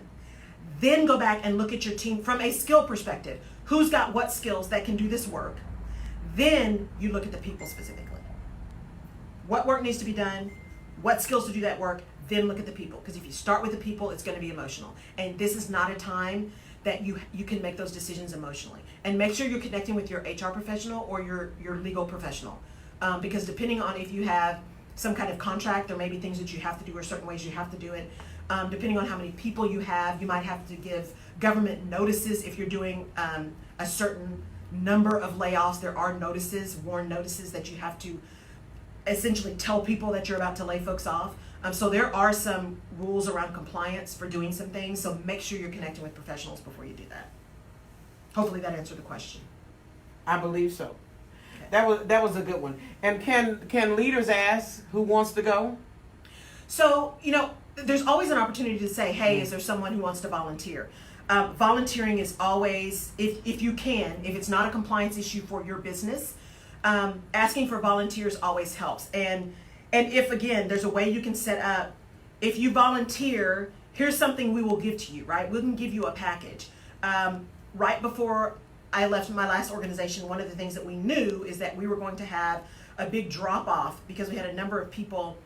Then go back and look at your team from a skill perspective. Who's got what skills that can do this work? Then you look at the people specifically. What work needs to be done? What skills to do that work? Then look at the people. Because if you start with the people, it's going to be emotional. And this is not a time that you can make those decisions emotionally. And make sure you're connecting with your HR professional or your legal professional. Because depending on if you have some kind of contract, there may be things that you have to do or certain ways you have to do it. Depending on how many people you have, you might have to give government notices. If you're doing a certain number of layoffs, there are notices, warn notices that you have to essentially tell people that you're about to lay folks off. So there are some rules around compliance for doing some things. So make sure you're connecting with professionals before you do that. Hopefully that answered the question. I believe so. Okay. That was a good one. And can leaders ask who wants to go? So, there's always an opportunity to say, hey, is there someone who wants to volunteer? Volunteering is always, if you can, if it's not a compliance issue for your business, asking for volunteers always helps. And if, again, there's a way you can set up, if you volunteer, here's something we will give to you, right? We can give you a package. Right before I left my last organization, one of the things that we knew is that we were going to have a big drop off because we had a number of people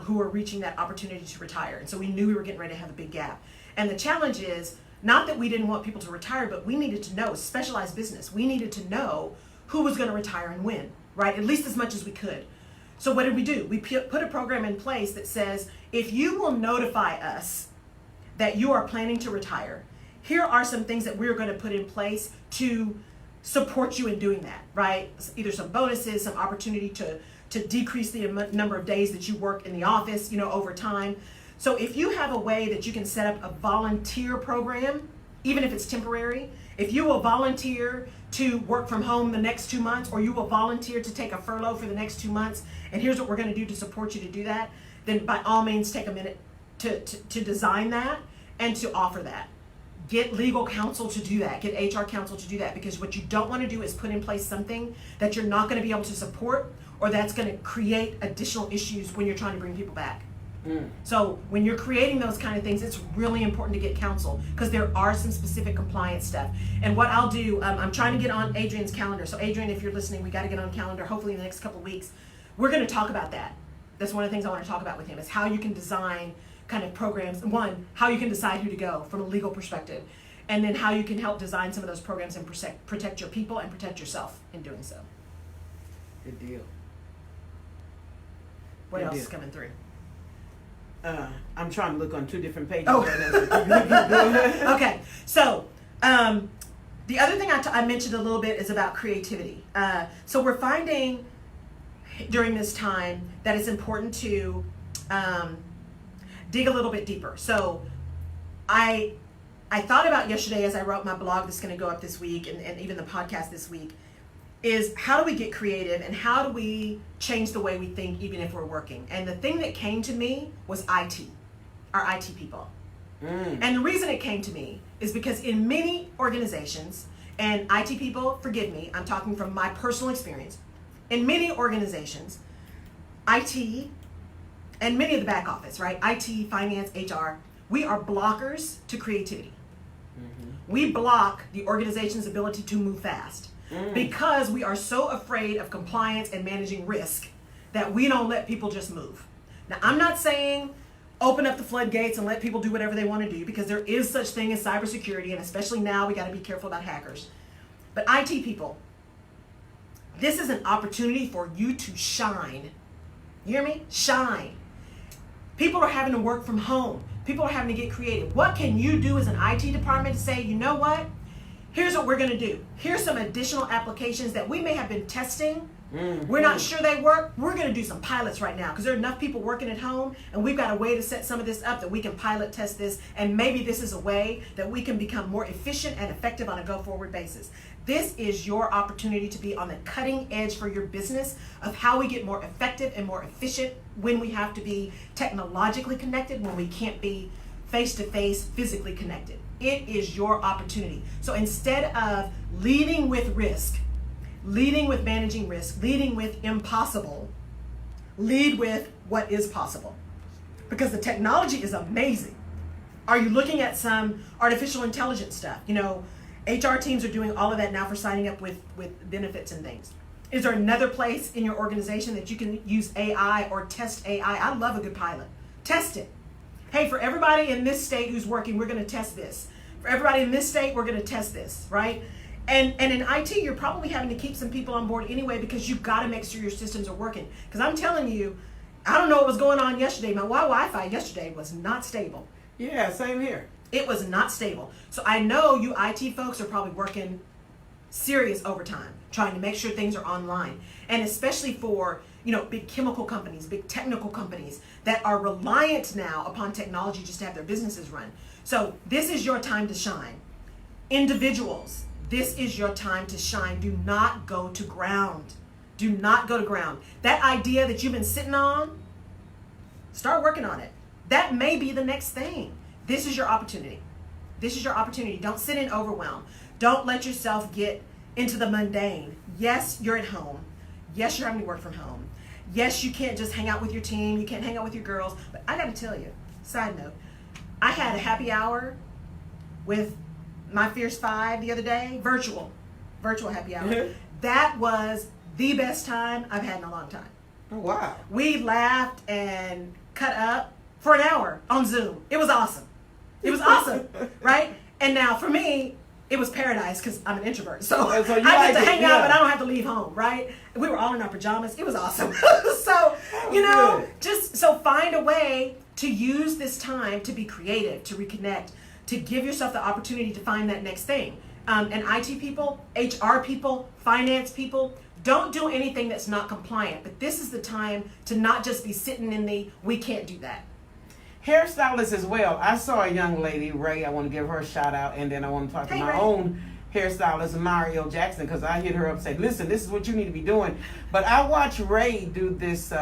who were reaching that opportunity to retire. And so we knew we were getting ready to have a big gap. And the challenge is not that we didn't want people to retire, but we needed to know, specialized business, we needed to know who was going to retire and when, right? At least as much as we could. So what did we do? We put a program in place that says, if you will notify us that you are planning to retire, here are some things that we're going to put in place to support you in doing that, right? Either some bonuses, some opportunity to decrease the number of days that you work in the office, over time. So if you have a way that you can set up a volunteer program, even if it's temporary, if you will volunteer to work from home the next 2 months, or you will volunteer to take a furlough for the next 2 months, and here's what we're going to do to support you to do that, then by all means take a minute to design that and to offer that. Get legal counsel to do that. Get HR counsel to do that, because what you don't want to do is put in place something that you're not going to be able to support, or that's going to create additional issues when you're trying to bring people back. So when you're creating those kind of things, it's really important to get counsel, because there are some specific compliance stuff. And what I'll do, I'm trying to get on Adrian's calendar. So Adrian, if you're listening, we got to get on calendar hopefully in the next couple of weeks. We're going to talk about that. That's one of the things I want to talk about with him, is how you can design kind of programs. One, how you can decide who to go from a legal perspective, and then how you can help design some of those programs and protect your people and protect yourself in doing so. Good deal. What else is coming through? I'm trying to look on 2 different pages. Oh. Right now. Okay, so the other thing I mentioned a little bit is about creativity. So we're finding during this time that it's important to dig a little bit deeper. So I thought about yesterday, as I wrote my blog that's going to go up this week, and even the podcast this week, is how do we get creative and how do we change the way we think even if we're working? And the thing that came to me was IT, our IT people. And the reason it came to me is because in many organizations, and IT people, forgive me, I'm talking from my personal experience, in many organizations, IT and many of the back office, right? IT, finance, HR, we are blockers to creativity. We block the organization's ability to move fast. because we are so afraid of compliance and managing risk that we don't let people just move. Now, I'm not saying open up the floodgates and let people do whatever they want to do, because there is such thing as cybersecurity, and especially now we got to be careful about hackers. But IT people, this is an opportunity for you to shine. You hear me? Shine. People are having to work from home. People are having to get creative. What can you do as an IT department to say, you know what? Here's what we're going to do. Here's some additional applications that we may have been testing. We're not sure they work. We're going to do some pilots right now because there are enough people working at home, and we've got a way to set some of this up that we can pilot test this, and maybe this is a way that we can become more efficient and effective on a go-forward basis. This is your opportunity to be on the cutting edge for your business of how we get more effective and more efficient when we have to be technologically connected, when we can't be face-to-face physically connected. It is your opportunity. So instead of leading with risk, leading with managing risk, leading with impossible, lead with what is possible. Because the technology is amazing. Are you looking at some artificial intelligence stuff? You know, HR teams are doing all of that now for signing up with benefits and things. Is there another place in your organization that you can use AI or test AI? I love a good pilot. Test it. Hey, for everybody in this state who's working, we're going to test this. For everybody in this state, we're going to test this, right? And in IT, you're probably having to keep some people on board anyway, because you've got to make sure your systems are working. Because I'm telling you, I don't know what was going on yesterday. My Wi-Fi yesterday was not stable. Yeah, same here. It was not stable. So I know you IT folks are probably working serious overtime, trying to make sure things are online. And especially for, you know, big chemical companies, big technical companies that are reliant now upon technology just to have their businesses run. So this is your time to shine. Individuals, this is your time to shine. Do not go to ground. Do not go to ground. That idea that you've been sitting on, start working on it. That may be the next thing. This is your opportunity. This is your opportunity. Don't sit in overwhelm. Don't let yourself get into the mundane. Yes, you're at home. Yes, you're having to work from home. Yes, you can't just hang out with your team. You can't hang out with your girls. But I got to tell you, side note, I had a happy hour with my Fierce Five the other day, virtual happy hour. That was the best time I've had in a long time. Oh, wow. We laughed and cut up for an hour on Zoom. It was awesome. It was awesome, right? And now for me, it was paradise because I'm an introvert. So I get to hang out, but I don't have to leave home, right? We were all in our pajamas. It was awesome. So, you know, just so find a way to use this time to be creative, to reconnect, to give yourself the opportunity to find that next thing. And IT people, HR people, finance people, don't do anything that's not compliant. But this is the time to not just be sitting in the, we can't do that. Hairstylists as well. I saw a young lady, Ray, I want to give her a shout out, and then I want to talk to my own hairstylist, Mario Jackson, because I hit her up and said, listen, this is what you need to be doing. But I watched Ray do this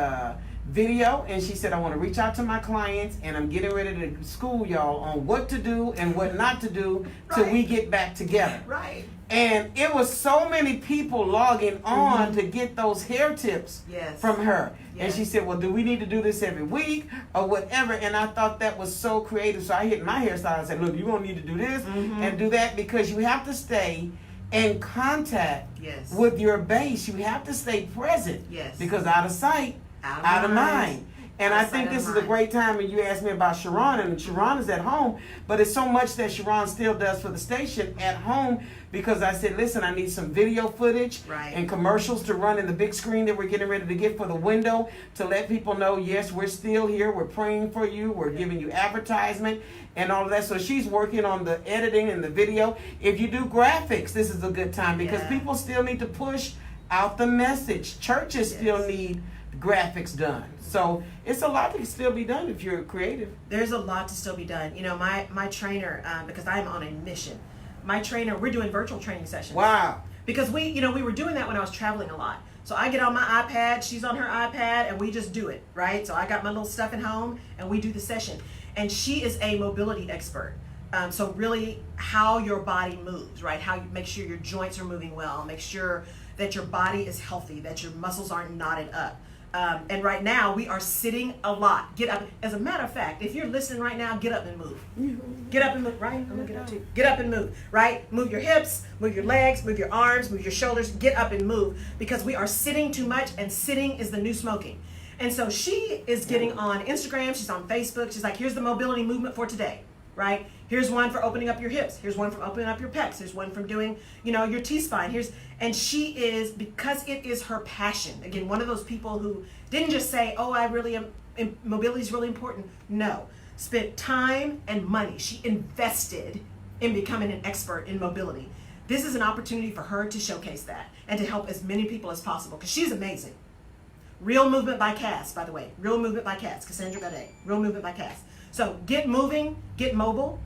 video, and she said, I want to reach out to my clients, and I'm getting ready to school y'all on what to do and what not to do till we get back together. Right. And it was so many people logging on to get those hair tips from her. And she said, well, do we need to do this every week or whatever? And I thought that was so creative. So I hit my hairstylist and said, look, you're going to need to do this and do that, because you have to stay in contact with your base. You have to stay present. Because out of sight, out of mind. And I think this is a great time, and you asked me about Sharon, and Sharon is at home, but it's so much that Sharon still does for the station at home, because I said, listen, I need some video footage and commercials to run in the big screen that we're getting ready to get for the window to let people know, yes, we're still here, we're praying for you, we're giving you advertisement and all of that. So she's working on the editing and the video. If you do graphics, this is a good time, because people still need to push out the message. Churches still need graphics done. So it's a lot that can still be done if you're creative. There's a lot to still be done. You know, my trainer, because I'm on a mission, my trainer, we're doing virtual training sessions. Wow. Because we were doing that when I was traveling a lot. So I get on my iPad, she's on her iPad, and we just do it, right? So I got my little stuff at home, and we do the session. And she is a mobility expert. So really how your body moves, right? How you make sure your joints are moving well, make sure that your body is healthy, that your muscles aren't knotted up. And right now we are sitting a lot. Get up. As a matter of fact, if you're listening right now, get up and move. Get up and move, right? I'm gonna get up too. Get up and move, right? Move your hips, move your legs, move your arms, move your shoulders. Get up and move, because we are sitting too much, and sitting is the new smoking. And so she is getting on Instagram, she's on Facebook, she's like, here's the mobility movement for today, right? Here's one for opening up your hips. Here's one for opening up your pecs. Here's one from doing, your T-spine. And she is, because it is her passion. Again, one of those people who didn't just say, oh, I really am, mobility is really important. No, spent time and money. She invested in becoming an expert in mobility. This is an opportunity for her to showcase that and to help as many people as possible, because she's amazing. Real Movement by Cass, by the way. Real Movement by Cass, Cassandra Gaudet. Real Movement by Cass. So get moving, get mobile,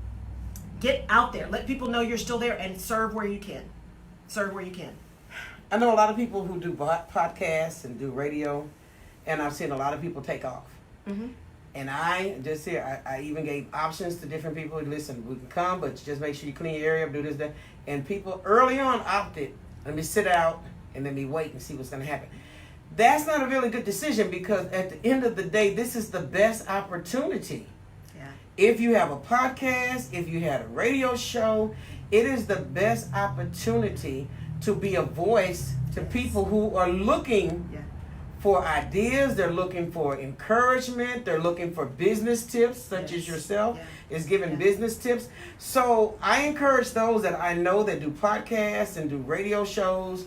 get out there. Let people know you're still there, and serve where you can. Serve where you can. I know a lot of people who do podcasts and do radio, and I've seen a lot of people take off. Mm-hmm. And I just here, I even gave options to different people. Listen, we can come, but just make sure you clean your area up, do this, that. And people early on opted, let me sit out and let me wait and see what's going to happen. That's not a really good decision, because at the end of the day, this is the best opportunity. Yeah. If you have a podcast, if you had a radio show, it is the best opportunity to be a voice to people who are looking for ideas. They're looking for encouragement. They're looking for business tips, such as yourself is giving business tips. So I encourage those that I know that do podcasts and do radio shows,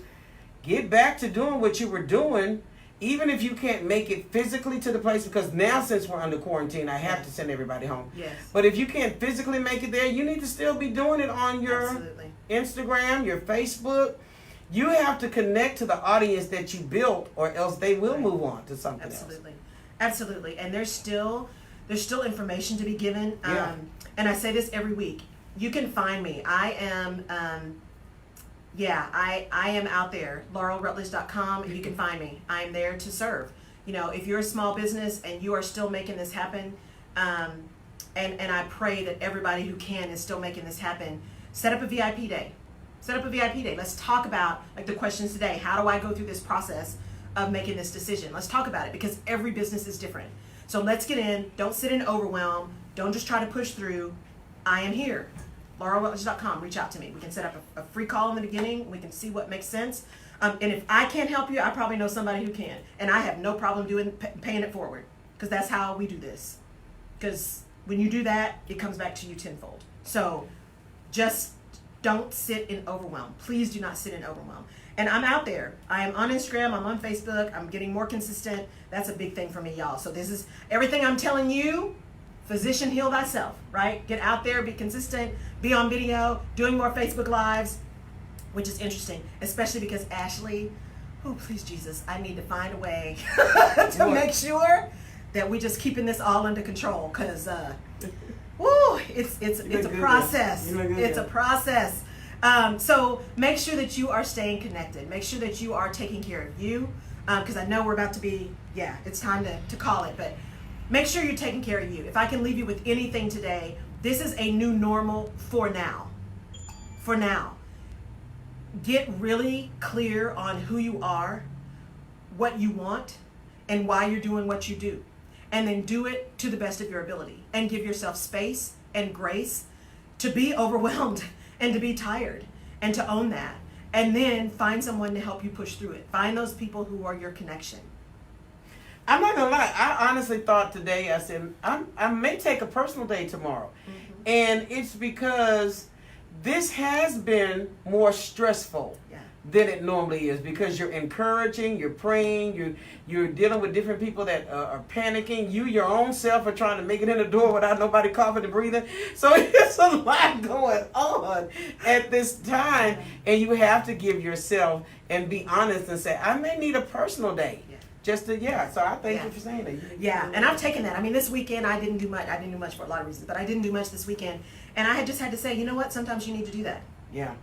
get back to doing what you were doing, even if you can't make it physically to the place, because now since we're under quarantine, I have to send everybody home. Yes. But if you can't physically make it there, you need to still be doing it on your Absolutely. Instagram, your Facebook. You have to connect to the audience that you built, or else they will move on to something else. Absolutely. And there's still information to be given. And I say this every week. You can find me. I am I am out there. LaurelRutledge.com. You can find me. I'm there to serve. If you're a small business and you are still making this happen, and I pray that everybody who can is still making this happen, set up a VIP day. Set up a VIP day. Let's talk about, like the questions today, how do I go through this process of making this decision? Let's talk about it, because every business is different. So let's get in. Don't sit in overwhelm. Don't just try to push through. I am here. LaurelRutledge.com. Reach out to me. We can set up a free call in the beginning. We can see what makes sense. And if I can't help you, I probably know somebody who can. And I have no problem paying it forward, because that's how we do this. Because when you do that, it comes back to you tenfold. So just don't sit in overwhelm. Please do not sit in overwhelm. And I'm out there. I am on Instagram. I'm on Facebook. I'm getting more consistent. That's a big thing for me, y'all. So this is everything I'm telling you. Physician, heal thyself, right? Get out there, be consistent, be on video, doing more Facebook Lives, which is interesting, especially because Ashley, please Jesus, I need to find a way to make sure that we just keeping this all under control, because it's a process. It's a process. So make sure that you are staying connected. Make sure that you are taking care of you, because I know we're about to be, it's time to call it, but make sure you're taking care of you. If I can leave you with anything today, this is a new normal for now. For now. Get really clear on who you are, what you want, and why you're doing what you do. And then do it to the best of your ability. And give yourself space and grace to be overwhelmed and to be tired and to own that. And then find someone to help you push through it. Find those people who are your connection. I'm not gonna lie. I honestly thought today, I said, I may take a personal day tomorrow. Mm-hmm. And it's because this has been more stressful than it normally is, because you're encouraging, you're praying, you're dealing with different people that are panicking. You, your own self, are trying to make it in the door without nobody coughing and breathing. So it's a lot going on at this time. And you have to give yourself and be honest and say, I may need a personal day. Just to, so I thank you for saying that. And I've taken that. I mean, this weekend I didn't do much. I didn't do much for a lot of reasons, but I didn't do much this weekend. And I had just had to say, you know what? Sometimes you need to do that. Yeah.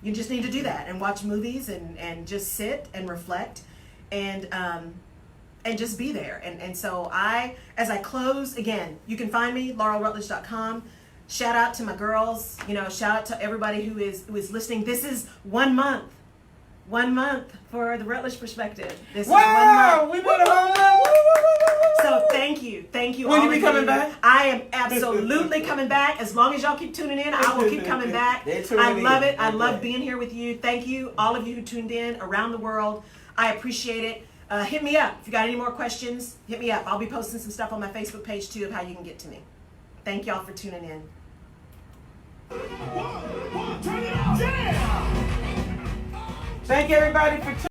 You just need to do that and watch movies and just sit and reflect and just be there. And so as I close, again, you can find me, LaurelRutledge.com. Shout out to my girls. Shout out to everybody who is listening. This is 1 month. 1 month for the Rutledge Perspective. This Wow, is 1 month. we made a whole month. So thank you. When all you be of coming back? I am absolutely coming back. As long as y'all keep tuning in, I will keep coming back. I love it. I love being here with you. Thank you, all of you who tuned in around the world. I appreciate it. Hit me up. If you got any more questions, hit me up. I'll be posting some stuff on my Facebook page too of how you can get to me. Thank y'all for tuning in. Thank everybody for tuning in.